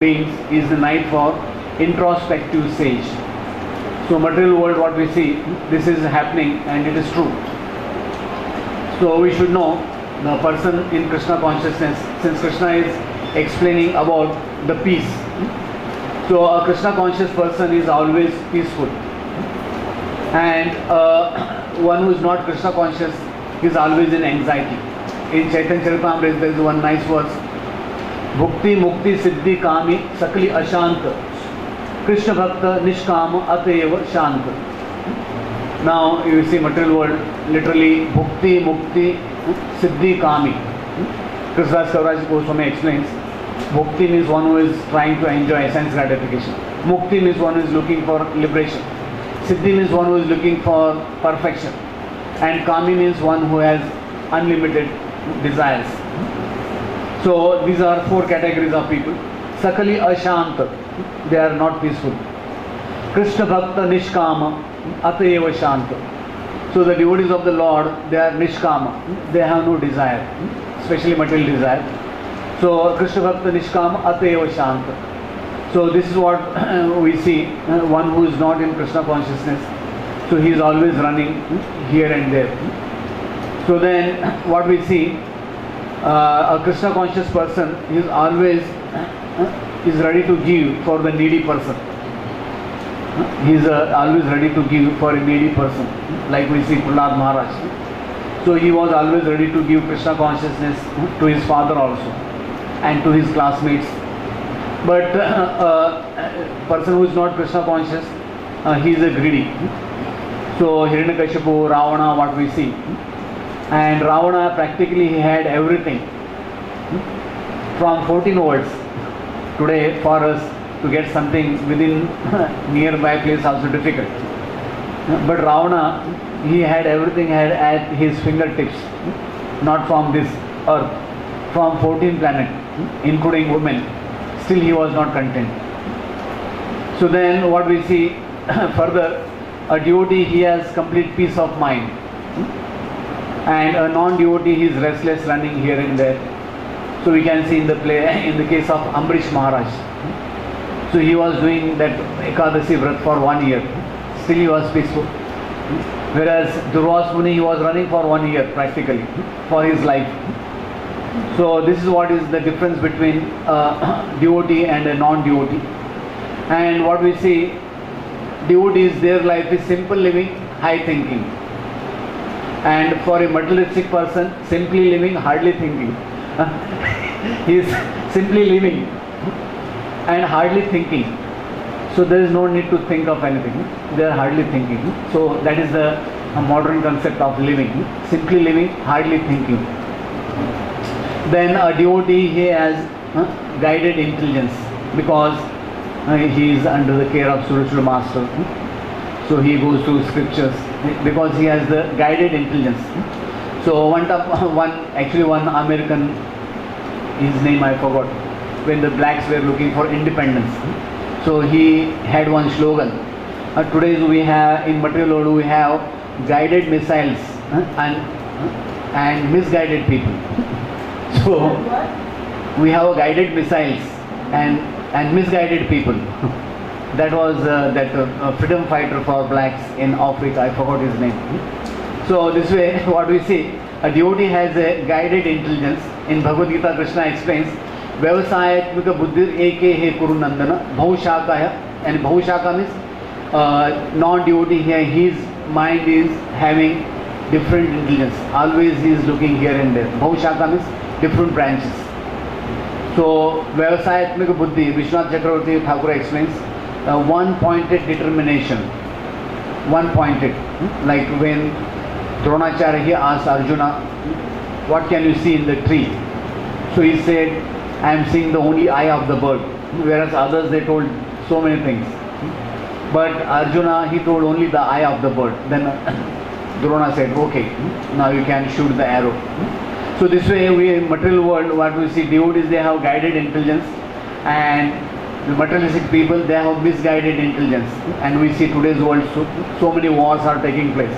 is the night for introspective sage. So material world, what we see, this is happening and it is true. So we should know the person in Krishna consciousness, since Krishna is explaining about the peace. So a Krishna conscious person is always peaceful, and one who is not Krishna conscious is always in anxiety. In Chaitanya Charitamrita there is one nice verse: Bhukti Mukti Siddhi Kami Sakali Ashanta Krishna Bhakta Nishkama Ateva Shanta. Now you see material world, literally Bhukti Mukti Siddhi Kami. Krishnadas Kaviraj Goswami explains, Bhukti means one who is trying to enjoy sense gratification. Mukti means one who is looking for liberation. Siddhi means one who is looking for perfection. And Kami means one who has unlimited desires. So these are four categories of people. Sakali Ashanta, they are not peaceful. Krishna Bhakta Nishkama Atayeva Shanta. So the devotees of the Lord, they are Nishkama, they have no desire, especially material desire. So Krishna Bhakta Nishkama Atayeva Shanta. So this is what we see, one who is not in Krishna consciousness. So he is always running here and there. So then what we see, a Krishna conscious person is always is ready to give for the needy person. He is always ready to give for a needy person, like we see Prahlad Maharaj. So he was always ready to give Krishna consciousness to his father also and to his classmates. But a person who is not Krishna conscious, he is a greedy. So Hiranyakashipu, Ravana, what we see. And Ravana, practically he had everything. From 14 words, today for us to get something within nearby place also difficult. But Ravana, he had everything at his fingertips, not from this earth, from 14 planets, including women. Still he was not content. So then what we see further, a devotee, he has complete peace of mind. And a non-devotee, he is restless, running here and there. So we can see in the play, in the case of Ambrish Maharaj. So he was doing that Ekadasi Vrat for 1 year. Still he was peaceful. Whereas Durvas Muni, he was running for 1 year practically for his life. So this is what is the difference between a devotee and a non-devotee. And what we see, devotees, their life is simple living, high thinking. And for a materialistic person, simply living, hardly thinking. He is simply living and hardly thinking. So there is no need to think of anything. They are hardly thinking. So that is the modern concept of living. Simply living, hardly thinking. Then a devotee, he has guided intelligence because he is under the care of spiritual master. So he goes to scriptures because he has the guided intelligence. So one American, his name I forgot, when the blacks were looking for independence. So he had one slogan. Today we have, in material world, we have guided missiles and misguided people. So we have guided missiles and misguided people. That was that freedom fighter for blacks in Africa, I forgot his name. So this way, what we see, a devotee has a guided intelligence. In Bhagavad Gita, Krishna explains, Vyavasayatmika buddhir eke he kuru nandana bhavushakaya, and bhavushaka means non-devotee here, his mind is having different intelligence. Always he is looking here and there. Bhavushaka means different branches. So Vyavasayatmika buddhi, Vishwanath Chakravarti Thakur explains, one-pointed determination. One-pointed. Like when Dronacharya, he asked Arjuna, what can you see in the tree? So he said, I am seeing the only eye of the bird. Whereas others, they told so many things. But Arjuna, he told only the eye of the bird. Then Drona said, okay, now you can shoot the arrow. So this way, we in material world, what we see, devotees, they have guided intelligence, and the materialistic people, they have misguided intelligence. And we see today's world, so many wars are taking place.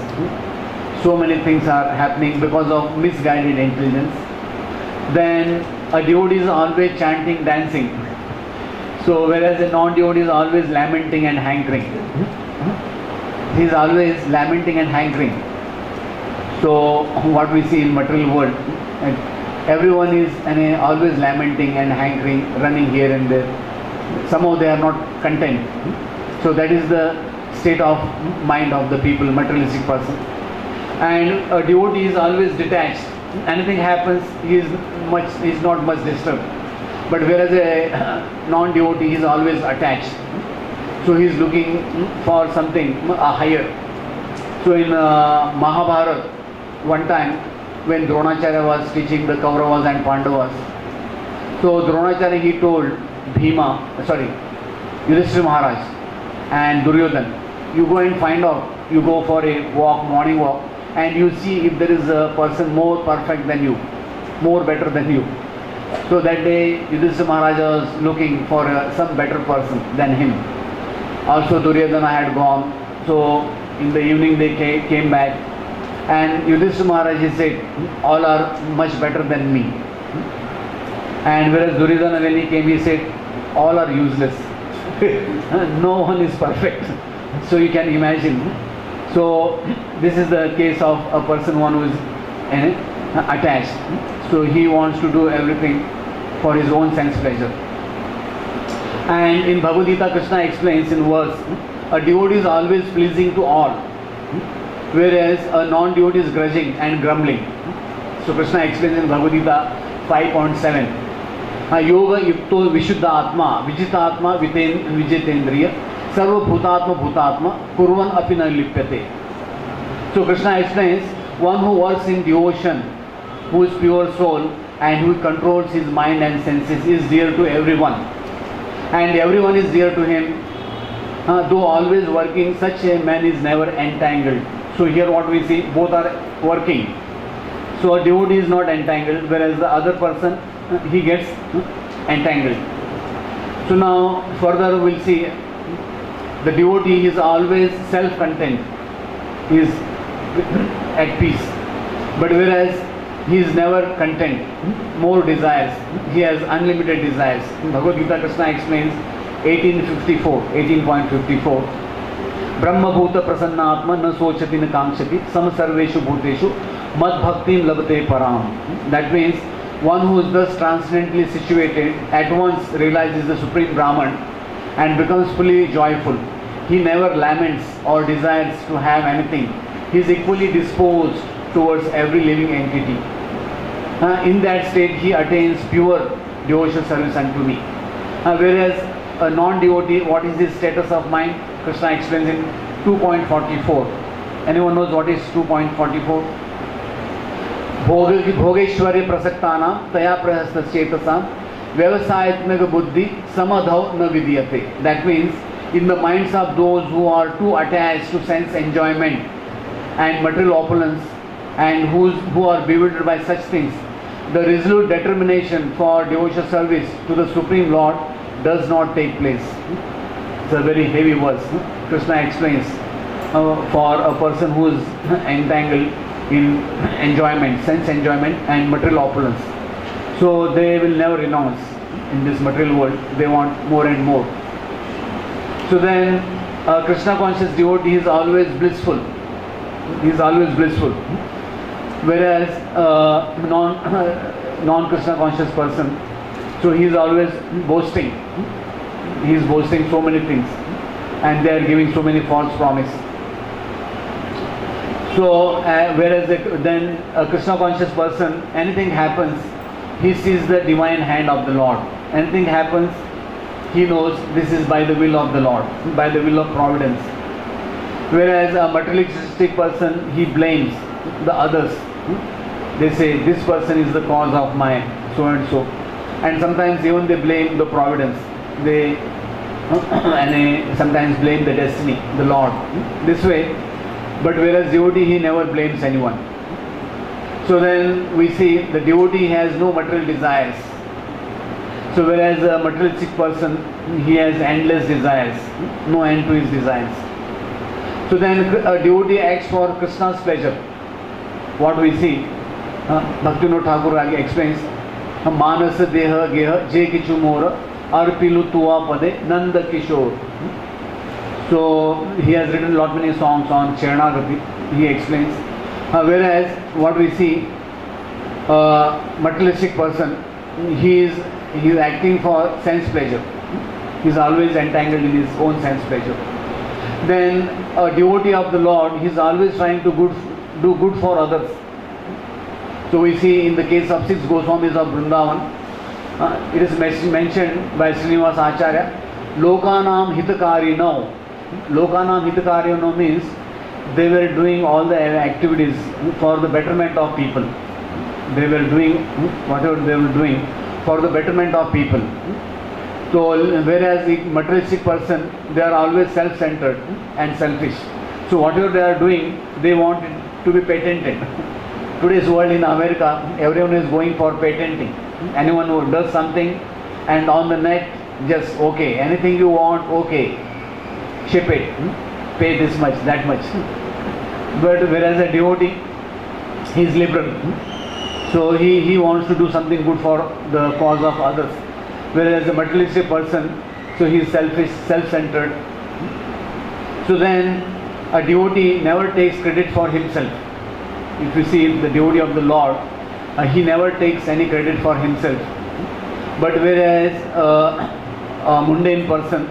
So many things are happening because of misguided intelligence. Then a devotee is always chanting, dancing. So whereas a non-devotee is always lamenting and hankering. He is always lamenting and hankering. So what we see in material world, everyone is always lamenting and hankering, running here and there. Somehow they are not content. So that is the state of mind of the people, materialistic person. And a devotee is always detached. Anything happens, he is not much disturbed. But whereas a non-devotee is always attached. So he is looking for something higher. So in Mahabharata, one time when Dronacharya was teaching the Kauravas and Pandavas, so Dronacharya he told Yudhishthira Maharaj and Duryodhan, you go and find out, you go for a walk, morning walk, and you see if there is a person more perfect than you, more better than you. So that day Yudhishthira Maharaj was looking for some better person than him. Also Duryodhana had gone. So in the evening they came back, and Yudhishthira Maharaj he said, all are much better than me. And whereas Duryodhana when he came, he said, all are useless. No one is perfect. So you can imagine. So this is the case of a person, one who is attached. So he wants to do everything for his own sense pleasure. And in Bhagavad Gita, Krishna explains in verse, a devotee is always pleasing to all, whereas a non-devotee is grudging and grumbling. So Krishna explains in Bhagavad Gita 5.7, Yoga yukto vishuddha atma, vijita atma vijitendriya, sarva bhutatma bhutatma, kurvan api na lipyate. So Krishna explains, one who works in devotion, who is pure soul and who controls his mind and senses, is dear to everyone. And everyone is dear to him. Though always working, such a man is never entangled. So here what we see, both are working. So a devotee is not entangled, whereas the other person, he gets entangled. So now further we'll see, the devotee is always self-content, he is at peace. But whereas he is never content, more desires, he has unlimited desires. In Bhagavad Gita, Krishna explains 18.54, Brahma bhuta prasannatma na sochati na kamshati sam sarveshu bhuteshu mad bhaktim labate param. That means one who is thus transcendently situated at once realizes the Supreme Brahman and becomes fully joyful. He never laments or desires to have anything. He is equally disposed towards every living entity. In that state he attains pure devotional service unto me. Whereas a non-devotee, what is his status of mind? Krishna explains in 2.44. Anyone knows what is 2.44? Bhogeshwari prasaktanam taya prahasta chetasam vyavasayatmaka buddhi samadhav na vidyate. That means in the minds of those who are too attached to sense enjoyment and material opulence and who are bewildered by such things, the resolute determination for devotional service to the Supreme Lord does not take place. It's a very heavy verse. Krishna explains for a person who is entangled in enjoyment, sense enjoyment and material opulence. So they will never renounce in this material world. They want more and more. So then Krishna conscious devotee is always blissful. He is always blissful. Whereas non-Krishna conscious person, so he is always boasting. He is boasting so many things and they are giving so many false promises. So whereas then a Krishna conscious person, anything happens, he sees the divine hand of the Lord. Anything happens, he knows this is by the will of the Lord, by the will of providence. Whereas a materialistic person, he blames the others. They say this person is the cause of my so and so. And sometimes even they blame the providence. They sometimes blame the destiny, the Lord. This way. But whereas devotee, he never blames anyone. So then we see the devotee has no material desires. So whereas a materialistic person, he has endless desires, no end to his desires. So then a devotee acts for Krishna's pleasure. What we see, Bhaktivinoda Thakur explains, Manasa deha geha je kichu mora Arpilu Tua Pade Nanda Kishore. So he has written lot many songs on Sharanagati. He explains. Whereas what we see, materialistic person, he is acting for sense pleasure. He is always entangled in his own sense pleasure. Then a devotee of the Lord, he is always trying to do good for others. So we see in the case of 6 Goswamis of Vrindavan, it is mentioned by Srinivas Acharya, Lokanam Hitakari now. Lokanam Hitakari now means they were doing all the activities for the betterment of people. They were doing whatever they were doing for the betterment of people. So whereas the materialistic person, they are always self-centered and selfish. So whatever they are doing, they want it to be patented. Today's world in America, everyone is going for patenting. Anyone who does something and on the net, just okay, anything you want, okay, ship it, pay this much, that much. But whereas a devotee, he is liberal. So he wants to do something good for the cause of others. Whereas a materialistic person, so he is selfish, self-centered. So then a devotee never takes credit for himself. If you see the devotee of the Lord, he never takes any credit for himself. But whereas a mundane person,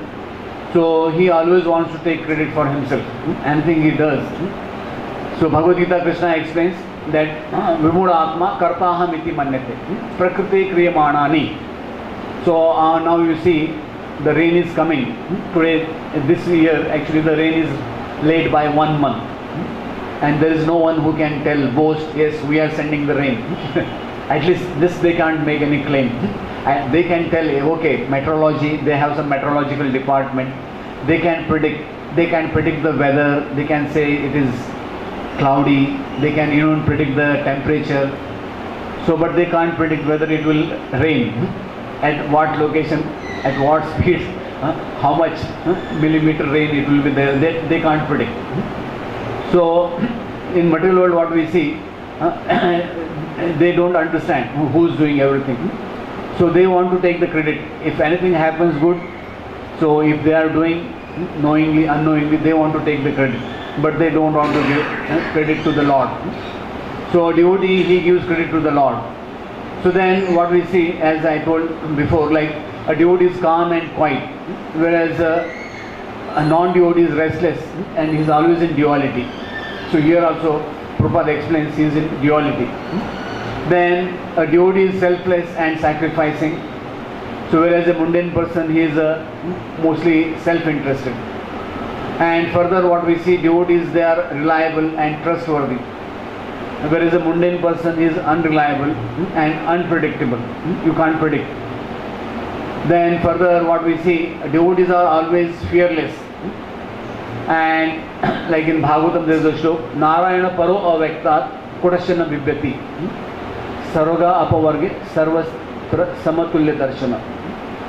so he always wants to take credit for himself, anything he does. So Bhagavad Gita Krishna explains that Vimudha Atma Kartaham iti manyate Prakriti Kriyamanani. So now you see the rain is coming. Today, this year, actually the rain is late by 1 month. And there is no one who can boast, yes, we are sending the rain. At least this they can't make any claim. And they can tell, okay, meteorology, they have some meteorological department. They can predict the weather. They can say it is cloudy. They can even predict the temperature. So, but they can't predict whether it will rain, at what location, at what speed, how much millimeter rain it will be there. They can't predict. So, in material world, what we see, they don't understand who is doing everything. So they want to take the credit. If anything happens good, so if they are doing knowingly, unknowingly, they want to take the credit. But they don't want to give credit to the Lord. So a devotee, he gives credit to the Lord. So then what we see, as I told before, like a devotee is calm and quiet, whereas a non-devotee is restless and he is always in duality. So here also Prabhupada explains he is in duality. Then a devotee is selfless and sacrificing. So whereas a mundane person, he is mostly self-interested. And further what we see, devotees, they are reliable and trustworthy. Whereas a mundane person is unreliable and unpredictable. You can't predict. Then further what we see, devotees are always fearless. And like in Bhagavatam there is a shlok, Narayana paro avektat kudashana vibhyati saroga apavarge sarvastra samatulya darshana.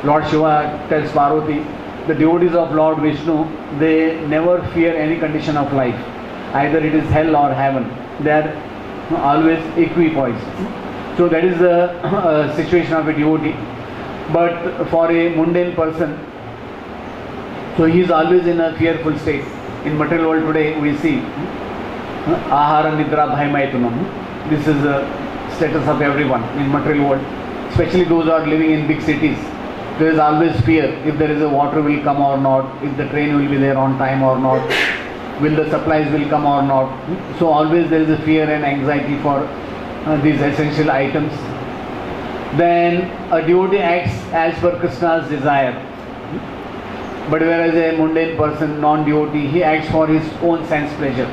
Lord Shiva tells Parvati, the devotees of Lord Vishnu, they never fear any condition of life. Either it is hell or heaven. They are always equipoised. So that is the situation of a devotee. But for a mundane person, so he is always in a fearful state. In material world today we see ahara nidra bhayamaitunam. This is the status of everyone in material world, especially those who are living in big cities. There is always fear if there is a water will come or not, if the train will be there on time or not, will the supplies will come or not. So always there is a fear and anxiety for these essential items. Then a devotee acts as per Krishna's desire. But whereas a mundane person, non-devotee, he acts for his own sense pleasure.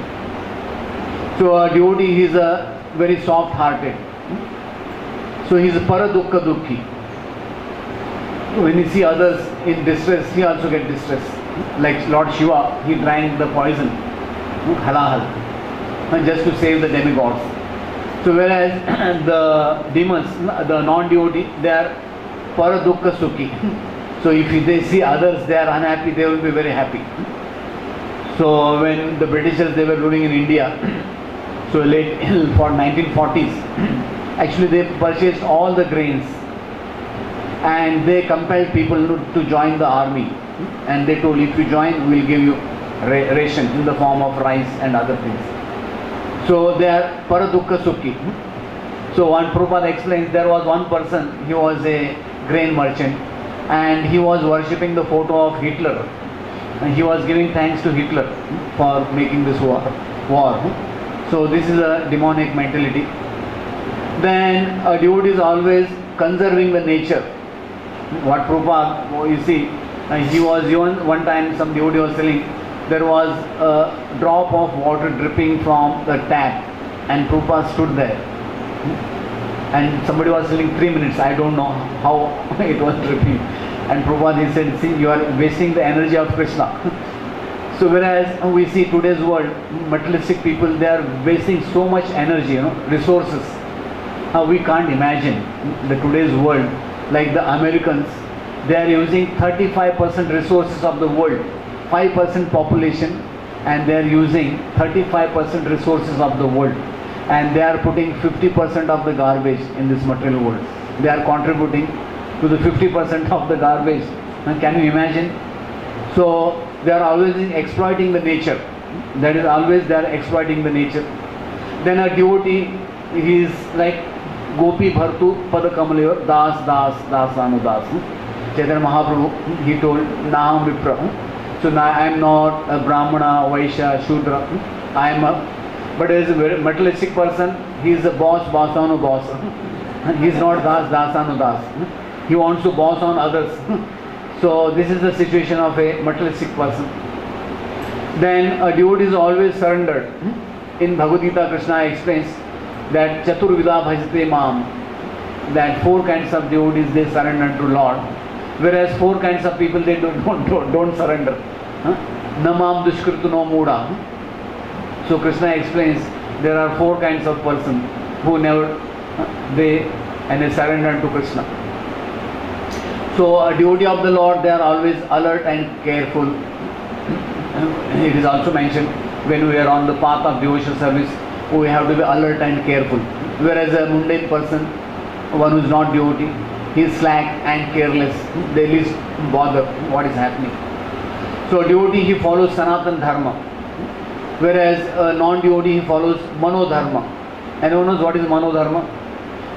So a devotee, he is a very soft-hearted. So he is a paradukka dukhi. When you see others in distress, he also gets distress. Like Lord Shiva, he drank the poison, halahal, just to save the demigods. So whereas the demons, the non-devotee, they are paradukka sukhi. So if they see others, they are unhappy, they will be very happy. So when the Britishers, they were ruling in India, so late for 1940s, actually they purchased all the grains and they compelled people to join the army, and they told, if you join, we will give you ration in the form of rice and other things. So they are paradukka sukhi. So one Prabhupada explains, there was one person, he was a grain merchant, and he was worshipping the photo of Hitler, and he was giving thanks to Hitler for making this war. So this is a demonic mentality. Then a devotee is always conserving the nature. What Prabhupada, you see, he was even one time, some devotee was telling, there was a drop of water dripping from the tap, and Prabhupada stood there, and somebody was telling 3 minutes, I don't know how it was dripping, and Prabhupada, he said, see, you are wasting the energy of Krishna. So whereas we see today's world, materialistic people, they are wasting so much energy, resources. We can't imagine the today's world, like the Americans, they are using 35% resources of the world, 5% population, and they are using 35% resources of the world, and they are putting 50% of the garbage in this material world. They are contributing to the 50% of the garbage. Can you imagine? So they are always exploiting the nature. That is, always they are exploiting the nature. Then a devotee, he is like Gopi Bhartu Padakamalayur Das Das Das Anudas. Chaitanya Mahaprabhu, he told, Naham Vipra. So now I am not a Brahmana, Vaishya, Shudra. I am a, but as a materialistic person, he is a boss on a boss. He is not Das Das Anudas. He wants to boss on others. So this is the situation of a materialistic person. Then a devotee is always surrendered. In Bhagavad Gita, Krishna explains that Chaturvida Bhajate Mam, that 4 kinds of devotees, they surrender to Lord, whereas 4 kinds of people, they don't surrender. Namam Dushkrituno Muda. So Krishna explains there are 4 kinds of person who never they surrender to Krishna. So a devotee of the Lord, they are always alert and careful. It is also mentioned, when we are on the path of devotional service, we have to be alert and careful. Whereas a mundane person, one who is not devotee, he is slack and careless. They least bother what is happening. So a devotee, he follows Sanatana Dharma, whereas a non-devotee, he follows Mano Dharma. Anyone knows what is Mano Dharma?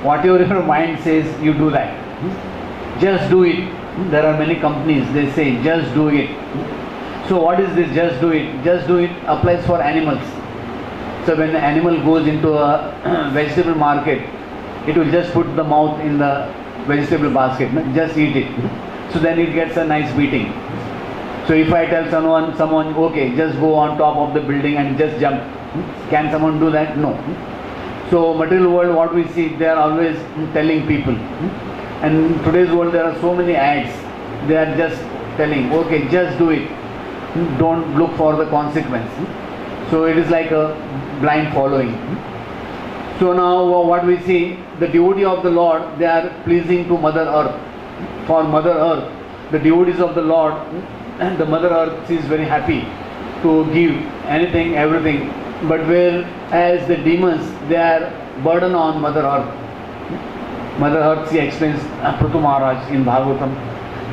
Whatever your mind says, you do that. Just do it. There are many companies, they say, just do it. So what is this just do it? Just do it applies for animals. So when the animal goes into a vegetable market, it will just put the mouth in the vegetable basket, just eat it. So then it gets a nice beating. So if I tell someone, okay, just go on top of the building and just jump, can someone do that? No. So material world, what we see, they are always telling people. And in today's world, there are so many ads. They are just telling, okay, just do it. Don't look for the consequence. So it is like a blind following. So now what we see, the devotee of the Lord, they are pleasing to Mother Earth. For Mother Earth, the devotees of the Lord, and the Mother Earth is very happy to give anything, everything. But whereas the demons, they are burden on Mother Earth. Mother Earth, she explains, Prithu Maharaj in Bhagavatam,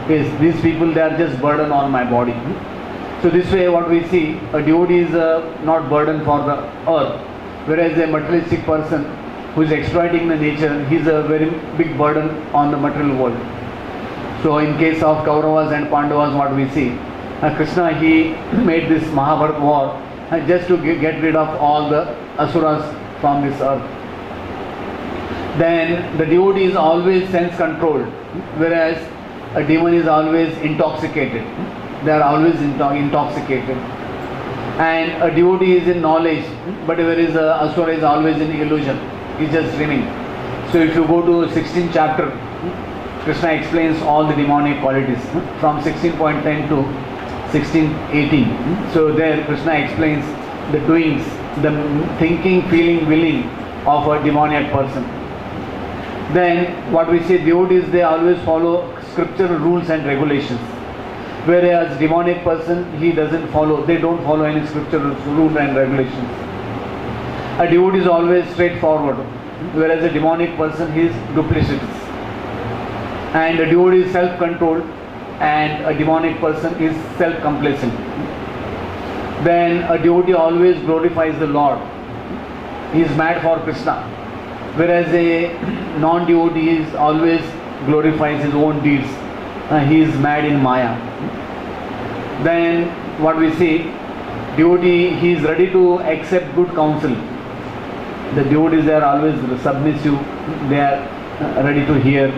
is these people, they are just burden on my body. So this way what we see, a devotee is not burden for the earth, whereas a materialistic person who is exploiting the nature, he is a very big burden on the material world. So in case of Kauravas and Pandavas, what we see, Krishna, he made this Mahabharata war just to get rid of all the asuras from this earth. Then the devotee is always sense controlled, whereas a demon is always intoxicated. They are always intoxicated. And a devotee is in knowledge, but whereas a asura is always in illusion. He is just dreaming. So if you go to 16th chapter, Krishna explains all the demonic qualities from 16.10 to 16:18. So there Krishna explains the doings, the thinking, feeling, willing of a demoniac person. Then what we say, devotees, they always follow scriptural rules and regulations. Whereas demonic person, he doesn't follow, they don't follow any scriptural rules and regulations. A devotee is always straightforward, whereas a demonic person, he is duplicitous. And a devotee is self-controlled, and a demonic person is self-complacent. Then a devotee always glorifies the Lord. He is mad for Krishna, whereas a non-devotee is always glorifies his own deeds. He is mad in Maya. Then what we see, devotee, he is ready to accept good counsel. The devotees, they are always submissive, they are ready to hear.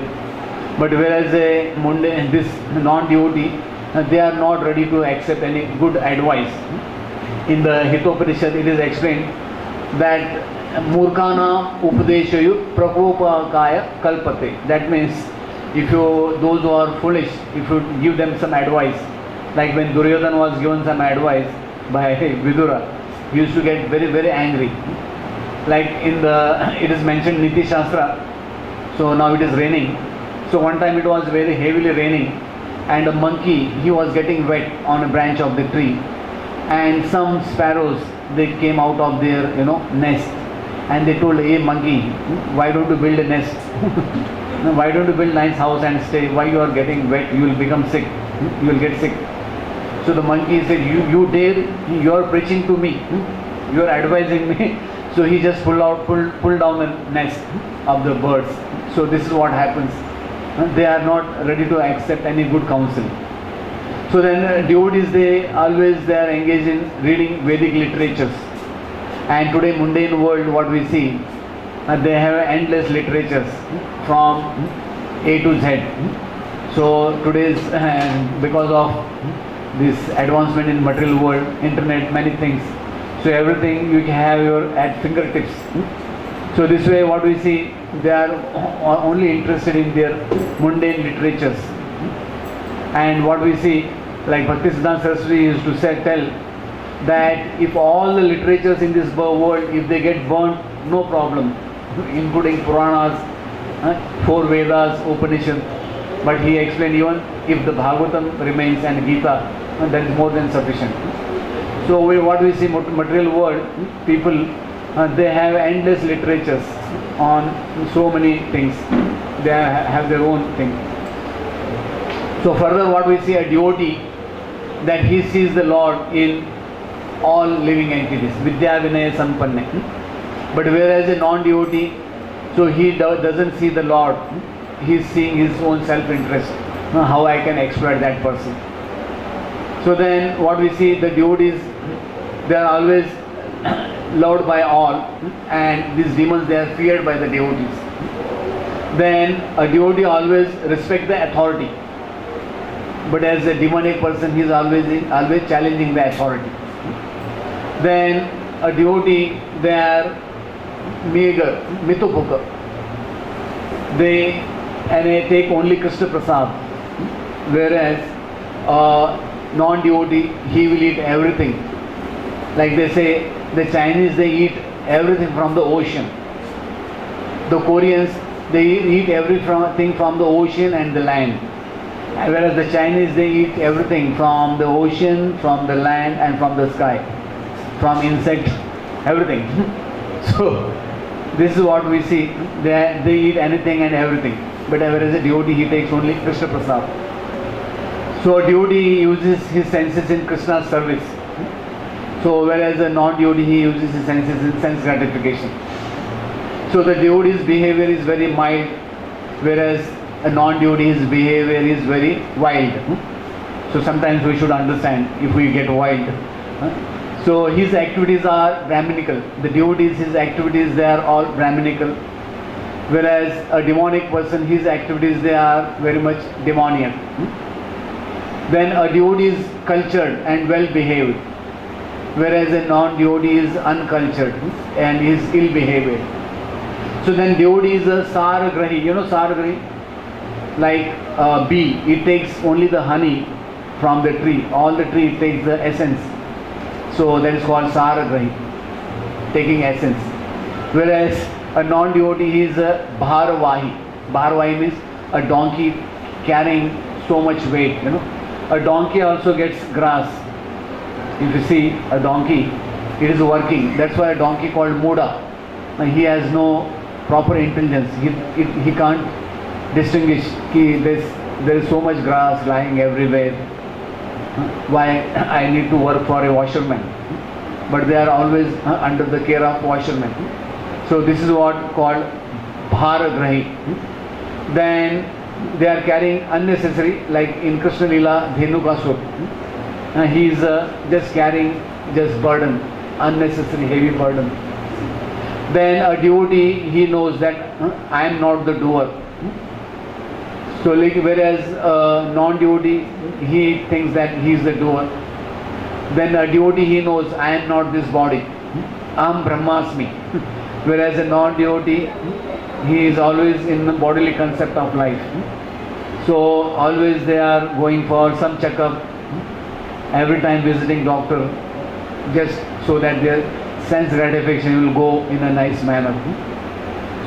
But whereas this non-devotee, they are not ready to accept any good advice. In the Hitopanishad, it is explained that Murkhana Upadeshayu Prakopakaya Kalpate. That means if you, those who are foolish, if you give them some advice, like when Duryodhana was given some advice by Vidura, he used to get very, very angry. Like in the, it is mentioned Niti Shastra, so now it is raining. So one time it was very heavily raining, and a monkey, he was getting wet on a branch of the tree, and some sparrows, they came out of their nest, and they told, hey monkey, why don't you build a nest? Why don't you build a nice house and stay? Why you are getting wet? You will become sick. You will get sick. So the monkey said, you dare, you are preaching to me, you are advising me. So he just pulled down the nest of the birds. So this is what happens. They are not ready to accept any good counsel. So then devotees, they are engaged in reading Vedic literatures. And today mundane world, what we see, they have endless literatures from A to Z. So today's, because of this advancement in material world, internet, many things, so everything you can have at fingertips. So this way what we see, they are only interested in their mundane literatures. And what we see, like Bhaktisiddhanta Saraswati used to tell that if all the literatures in this world, if they get burnt, no problem, including Puranas, 4 Vedas, Upanishad. But he explained, even if the Bhagavatam remains and Gita, that is more than sufficient. So what we see, material world, people, they have endless literatures on so many things. They have their own thing. So further what we see, a devotee, that he sees the Lord in all living entities, Vidya Vinaya Sampanne. But whereas a non-devotee, so he doesn't see the Lord, he is seeing his own self-interest, how I can exploit that person. So then what we see, the devotees, they are always loved by all, and these demons, they are feared by the devotees. Then a devotee always respects the authority, but as a demonic person, he is always challenging the authority. Then a devotee, they are meager, mitupukha. They take only Krishna Prasad, whereas non-devotee, he will eat everything. Like they say, the Chinese, they eat everything from the ocean. The Koreans, they eat everything from the ocean and the land. Whereas the Chinese, they eat everything from the ocean, from the land, and from the sky. From insects, everything. So this is what we see. They eat anything and everything. But whereas a devotee, he takes only Krishna Prasad. So a devotee uses his senses in Krishna's service. So whereas a non-devotee, he uses his senses in sense gratification. So the devotee's behavior is very mild, whereas a non-devotee's behavior is very wild. So sometimes we should understand if we get wild. So his activities are Brahminical. The devotees, his activities, they are all Brahminical. Whereas a demonic person, his activities, they are very much demoniac. Then a devotee is cultured and well behaved, whereas a non-devotee is uncultured and is ill behaved. So then devotee is a saragrahi. You know saragrahi? Like bee, it takes only the honey from the tree. All the tree takes the essence. So that is called saragrahi, taking essence. Whereas a non-devotee, he is a bharavahi. Bharavahi means a donkey carrying so much weight. A donkey also gets grass. If you see a donkey, it is working. That's why a donkey called Muda. He has no proper intelligence. He can't distinguish ki there is so much grass lying everywhere. Why I need to work for a washerman? But they are always under the care of washerman. So this is what called bharagrahi. Then they are carrying unnecessary, like in Krishna Lila Dhenukasur. He is just carrying just burden, unnecessary heavy burden. Then a devotee, he knows that I am not the doer. So like, whereas non-devotee, he thinks that he is the doer. Then a devotee, he knows I am not this body. Aham Brahmasmi. Whereas a non-devotee, he is always in the bodily concept of life. So always they are going for some checkup, every time visiting doctor, just so that their sense gratification will go in a nice manner.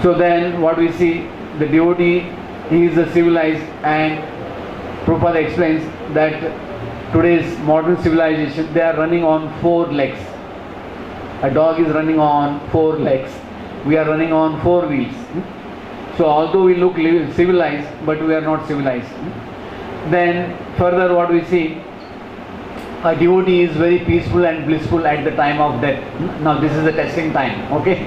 So then what we see, the devotee, he is a civilized, and Prabhupada explains that today's modern civilization, they are running on 4 legs. A dog is running on 4 legs. We are running on 4 wheels. So although we look civilized, but we are not civilized. Then further what we see, a devotee is very peaceful and blissful at the time of death. Now this is the testing time, okay?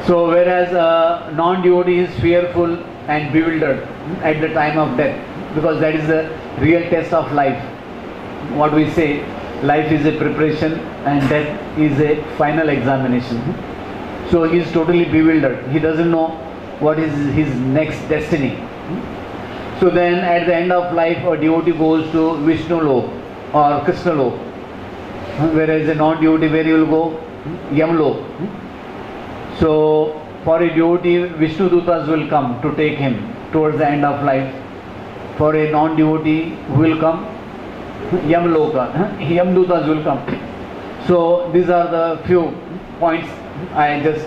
So whereas a non-devotee is fearful and bewildered at the time of death, because that is the real test of life. What we say, life is a preparation and death is a final examination. So he is totally bewildered. He doesn't know what is his next destiny. So then at the end of life, a devotee goes to Vishnu Lok or Krishna Lok, whereas a non-devotee, where he will go? Yam Lok. So for a devotee, Vishnu Dutas will come to take him towards the end of life. For a non-devotee, who will come? Yam Loka. Yam Dutas will come. So these are the few points I just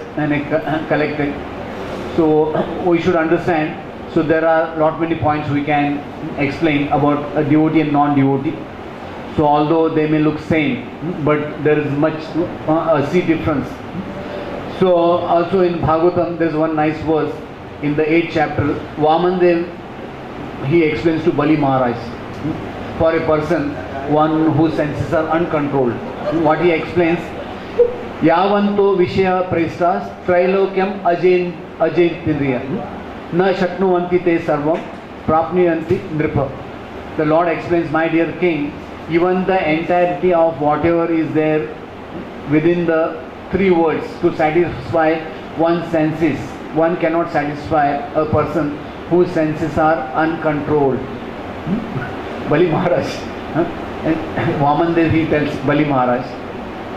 collected. So we should understand. So there are lot many points we can explain about a devotee and non-devotee. So although they may look same, but there is much a sea difference. So also in Bhagavatam there is one nice verse in the 8th chapter. Vamandev, he explains to Bali Maharaj, for a person, one whose senses are uncontrolled. What he explains, Yavanto Vishya Prestas Trilokyam Ajayindriya Na Shaknuvanti Te Sarvam Prapniyanti Nripa. The Lord explains, my dear king, even the entirety of whatever is there within the 3 words to satisfy one's senses, one cannot satisfy a person whose senses are uncontrolled. Bali Maharaj. And Vamandev, he tells Bali Maharaj.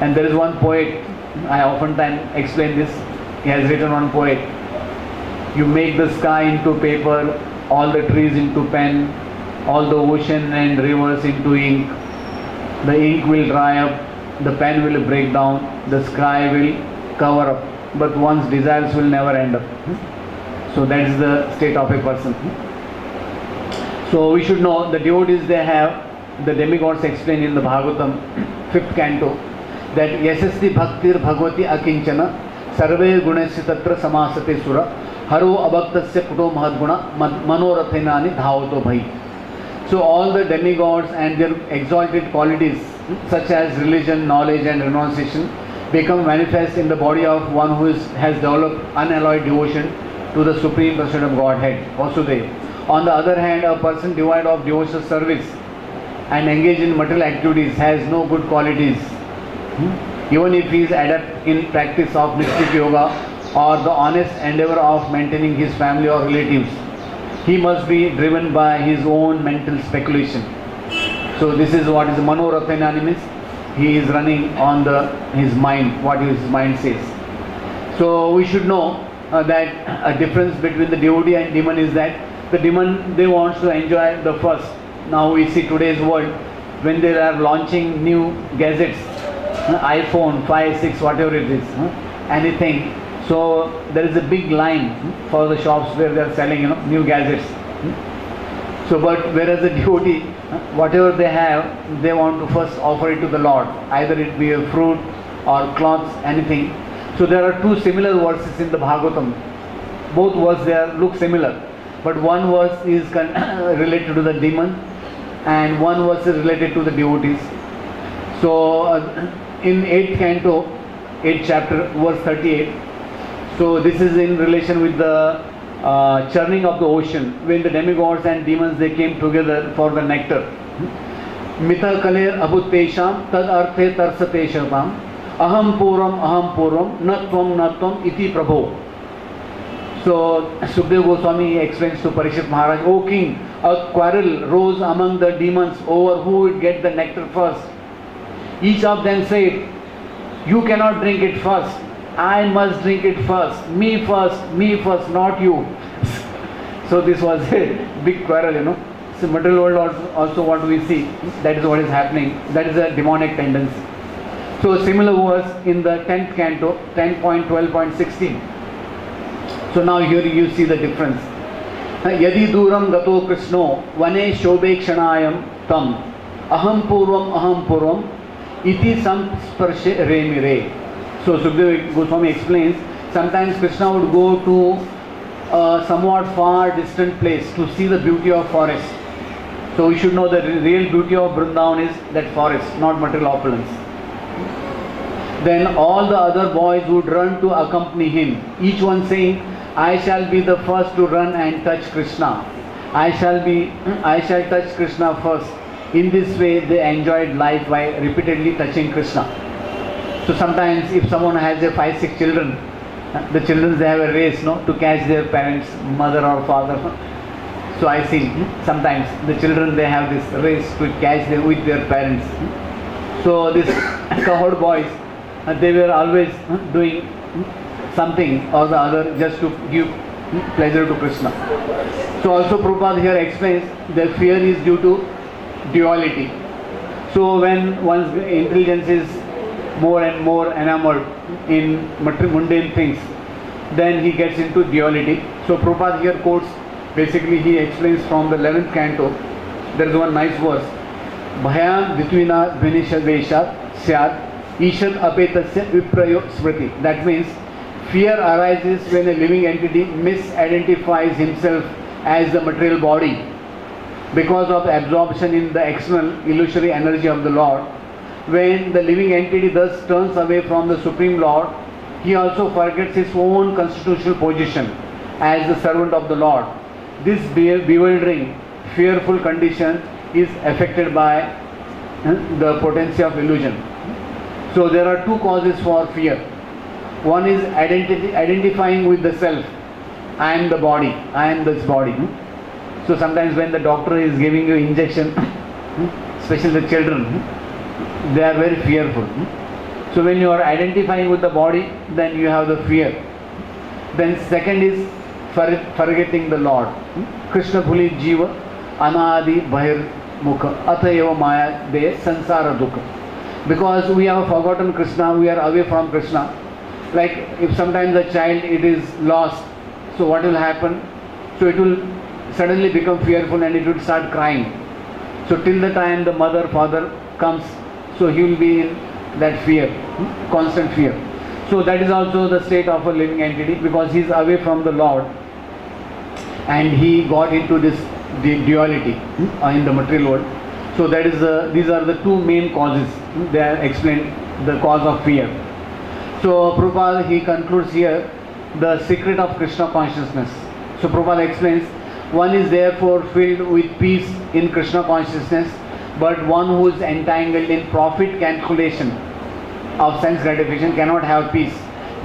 And there is one poet, I oftentimes explain this, he has written one poet. You make the sky into paper, all the trees into pen, all the ocean and rivers into ink. The ink will dry up, the pen will break down, the sky will cover up, but one's desires will never end up. So that is the state of a person. So we should know the devotees, they have, the demigods explained in the Bhagavatam 5th canto, that Yasasti Bhaktir Bhagavati Akinchana Sarve Gunasya Tatra Samasate Sura Haro Abhaktasya Puto Mahadguna Manorathenani Dhavato Bhai. So all the demigods and their exalted qualities such as religion, knowledge and renunciation become manifest in the body of one who has developed unalloyed devotion to the Supreme Person of Godhead, Vasudeva. On the other hand, a person devoid of devotional service and engaged in material activities has no good qualities. Even if he is adept in practice of mystic yoga or the honest endeavor of maintaining his family or relatives, he must be driven by his own mental speculation. So this is what is Manorathenani means. He is running on his mind, what his mind says. So we should know that a difference between the devotee and demon is that the demon, they want to enjoy the first. Now we see today's world, when they are launching new gadgets, iPhone 5, 6, whatever it is, anything. So there is a big line for the shops where they are selling, new gadgets. So but whereas the devotee, whatever they have, they want to first offer it to the Lord, either it be a fruit or cloths, anything. So there are 2 similar verses in the Bhagavatam. Both verses there look similar. but one verse is related to the demon and one verse is related to the devotees. So in 8th canto, 8th chapter, verse 38, so this is in relation with the churning of the ocean, when the demigods and demons, they came together for the nectar. Mitha kaler abhuttesham tad arthe tarsatesham aham puram na tvam iti prabho. So Sukdev Goswami explains to Parikshit Maharaj, O king, a quarrel rose among the demons over who would get the nectar first. Each of them said, you cannot drink it first, I must drink it first, me first, not you. So this was a big quarrel, So material world also what we see, that is what is happening, that is a demonic tendency. So similar verse in the 10th canto, 10.12.16. So now here you see the difference. Yadi duram gato krishno vane shobhekshanayam tam aham purvam iti samsparshe remire. So Sukdev Goswami explains, sometimes Krishna would go to a somewhat far distant place to see the beauty of forest. So we should know the real beauty of Vrindavan is that forest, not material opulence. Then all the other boys would run to accompany him, each one saying, I shall be the first to run and touch Krishna. I shall touch Krishna first. In this way they enjoyed life by repeatedly touching Krishna. So sometimes if someone has a 5-6 children, the children, they have a race to catch their parents, mother or father. So I see sometimes the children, they have this race to catch them with their parents. So these cohort boys, they were always doing something or the other just to give pleasure to Krishna. So also Prabhupada here explains that fear is due to duality. So when one's intelligence is more and more enamored in mundane things, then he gets into duality. So Prabhupada here quotes, basically he explains from the 11th canto, there is one nice verse, Bhayam Vitvina Dvinishadveshat Syat Ishad Apetasya Viprayo Smriti. That means fear arises when a living entity misidentifies himself as the material body because of absorption in the external illusory energy of the Lord. When the living entity thus turns away from the Supreme Lord, he also forgets his own constitutional position as the servant of the Lord. This bewildering, fearful condition is affected by the potency of illusion. So there are two causes for fear. One is identifying with the self. I am the body, I am this body. So sometimes when the doctor is giving you injection, especially the children, they are very fearful. So when you are identifying with the body, then you have the fear. Then second is forgetting the Lord. Krishna Bhuli Jiva Anadi Bahir Mukha Atayeva Maya De Sansara Dukha. Because we have forgotten Krishna, we are away from Krishna. Like if sometimes a child, it is lost, so what will happen? So it will suddenly become fearful and it will start crying. So till the time the mother, father comes, so he will be in that fear, constant fear. So that is also the state of a living entity, because he is away from the Lord and he got into this duality in the material world. So that is these are the two main causes. They are explained, the cause of fear. So Prabhupada, he concludes here the secret of Krishna consciousness. So Prabhupada explains, one is therefore filled with peace in Krishna consciousness, but one who is entangled in profit calculation of sense gratification cannot have peace.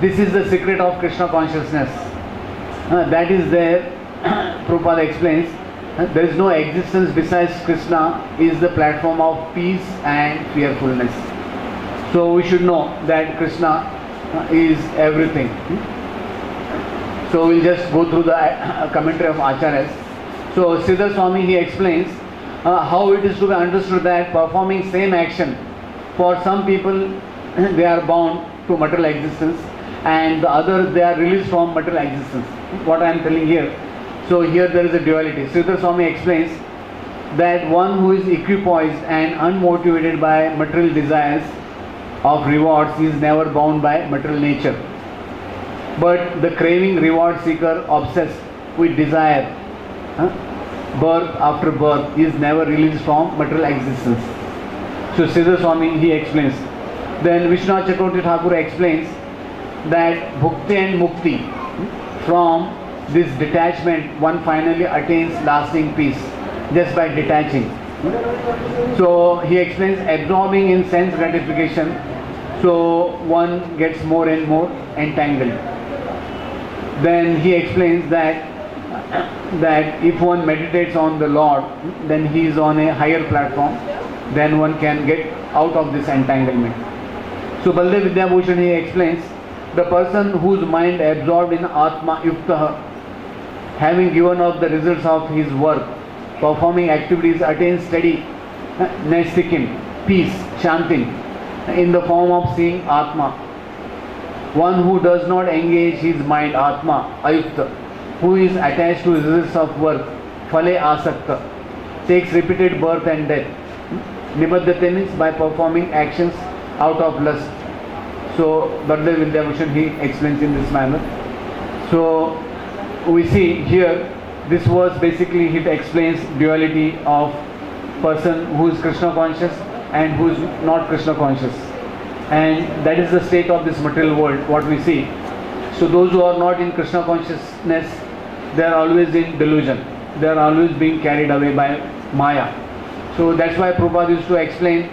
This is the secret of Krishna consciousness. That is there, Prabhupada explains, there is no existence besides Krishna is the platform of peace and fearfulness. So we should know that Krishna is everything. So we'll just go through the commentary of Acharyas. So Siddha Swami, he explains how it is to be understood that performing same action, for some people they are bound to material existence and the others they are released from material existence. What I am telling here. So here there is a duality. Siddha Swami explains that one who is equipoised and unmotivated by material desires of rewards is never bound by material nature. But the craving reward seeker obsessed with desire birth after birth is never released from material existence. So Siddha Swami, he explains. Then Vishnu Chakravarti Thakur explains that bhukti and mukti, from this detachment one finally attains lasting peace just by detaching. So he explains absorbing in sense gratification, so one gets more and more entangled. Then he explains that if one meditates on the Lord, then he is on a higher platform, then one can get out of this entanglement. So Baldev Vidyabhushan, he explains, the person whose mind absorbed in Atma Yukta, having given up the results of his work, performing activities, attains steady nestikin, peace, shantin, in the form of seeing Atma. One who does not engage his mind, Atma, Ayukta, who is attached to results of work, Phale Asakta, takes repeated birth and death. Nibaddhate means by performing actions out of lust. So Baldev Vidyabhushan, he explains in this manner. So we see here, this was basically, it explains duality of person who is Krishna conscious and who is not Krishna conscious. And that is the state of this material world, what we see. So those who are not in Krishna consciousness, they are always in delusion. They are always being carried away by Maya. So that's why Prabhupada used to explain,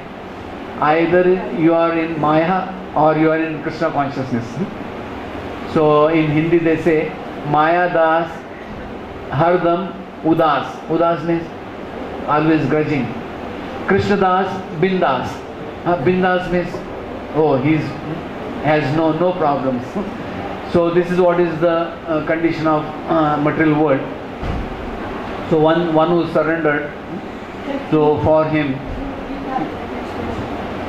either you are in Maya or you are in Krishna consciousness. So in Hindi they say, Maya Das Hardam Udas. Udas means always grudging. Krishna Das Bindas. Bindas means, oh, he has no problems. So this is what is the condition of material world. So one who surrendered, so for him,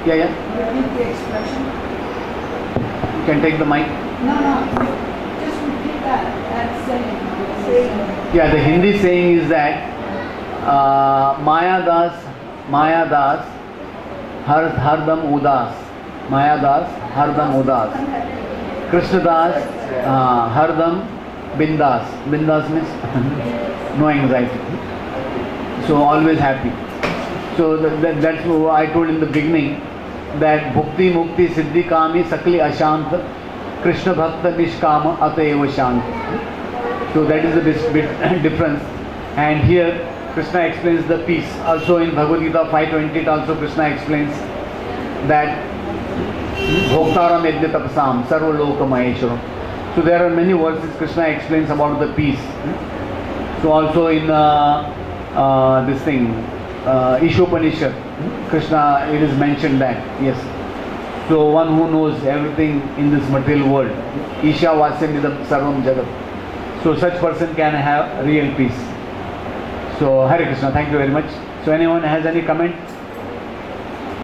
yeah. Repeat the expression. You can take the mic. No, just repeat that saying. Yeah, the Hindi saying is that Maya Das Hardam Udas. Maya Das Hardam Udas. Krishna Das Hardam Bindas. Bindas means no anxiety. So always happy. So that's what I told in the beginning, that Bhukti Mukti Siddhi Kami Sakli Ashant Krishna Bhakta Nishkama Atayeva Shant. So that is the bit difference. And here Krishna explains the peace. Also in Bhagavad Gita 5.20 it also Krishna explains that Bhoktaram Yajna Tapasam Sarva Loka Maheshwaram. So there are many verses Krishna explains about the peace. So also in this thing, Ishopanishad, Krishna, it is mentioned that, yes. So one who knows everything in this material world, Isha Vasyam Idam Sarvam Jagat. So such person can have real peace. So Hare Krishna, thank you very much. So anyone has any comment?